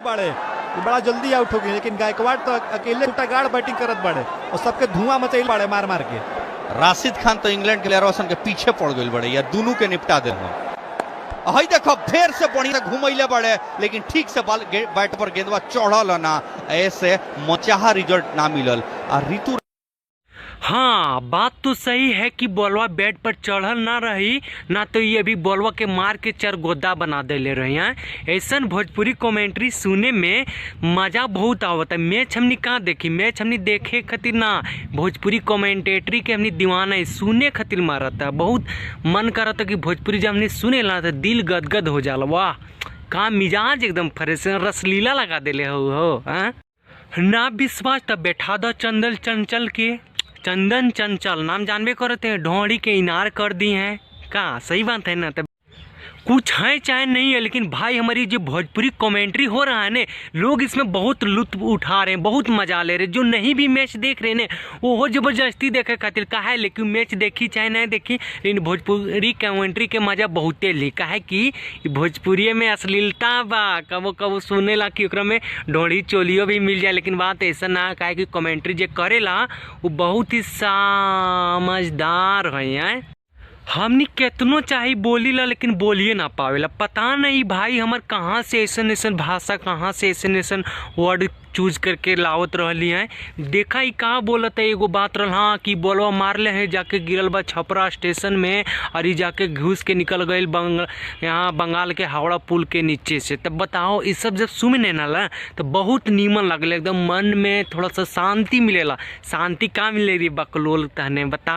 बड़े बड़ा जल्दी आउट हो गए, लेकिन गायकवाड़ तो अकेले गाड़ बैटिंग करत बड़े और सबके धुआं मचैल बड़े मार मार के। राशिद खान तो इंग्लैंड के प्लेयरसन के पीछे पड़ गए बड़े या दोनों के निपटा दे। हई देखो फेर से बढ़िया घुमैले बड़े, लेकिन ठीक से बॉल बैट पर गेंदवा चढ़ल ना, ऐसे मचाहा रिजल्ट ना मिलल। और ऋतु हाँ, बात तो सही है कि बॉलवा बैट पर चढ़ल ना रही ना, तो ये अभी बॉलवा के मार के चरगोदा बना दे ले रही हैं। ऐसा भोजपुरी कमेंट्री सुने में मज़ा बहुत आवता है। मैच हमने कहाँ देखी, मैच हमने देखे खातिर ना, भोजपुरी कमेंटेटरी के हमने दीवाना है, सुने खातिर मारता है। बहुत मन करता कि भोजपुरी जब हमने सुने ला तो दिल गदगद हो जाला। वाह, कहाँ मिजाज एकदम फ्रेश, रसलीला लगा देले हो। ना विश्वास तब बैठा दो चंदन चंचल के, चंदन चंचल नाम जानबे करते हैं, ढोड़ी के इनार कर दी हैं का, सही बात है ना। तब कुछ है चाहे नहीं है, लेकिन भाई हमारी जो भोजपुरी कमेंट्री हो रहा है ना, लोग इसमें बहुत लुत्फ उठा रहे हैं, बहुत मजा ले रहे हैं। जो नहीं भी मैच देख रहे हैं वो हो जबरदस्ती देखे खातिर का है, लेकिन मैच देखी चाहे नहीं देखी, लेकिन भोजपुरी कमेंट्री के मजा बहुते ली का है कि भोजपुरी में अश्लीलता बा, कबो कबो सुने ला कि ओकरा में ढोड़ी चोलियो भी मिल जाए, लेकिन बात ऐसा ना का है कि कमेंट्री जो करेला वो बहुत ही समझदार है। हमनी कितनो चाहे बोली ला, लेकिन बोलिए ना पावेला। पता नहीं भाई हमार कहाँ से ऐसा भाषा, कहाँ से ऐसा वर्ड चूज करके लावत रहली हैं। देखा ही कहाँ बोलत है, एगो बात रहा हाँ कि बोलवा मारले हैं जाके गिरल बा छपरा स्टेशन में, और ये जाके घुस के निकल गए यहाँ बंगाल के हावड़ा पुल के नीचे से। तब बताओ ये सब जब सुने ना ला तो बहुत नीमन लगले, एकदम मन में थोड़ा सा शांति मिलेला। शांति कहाँ मिले रही बकलोल तहने, बताओ।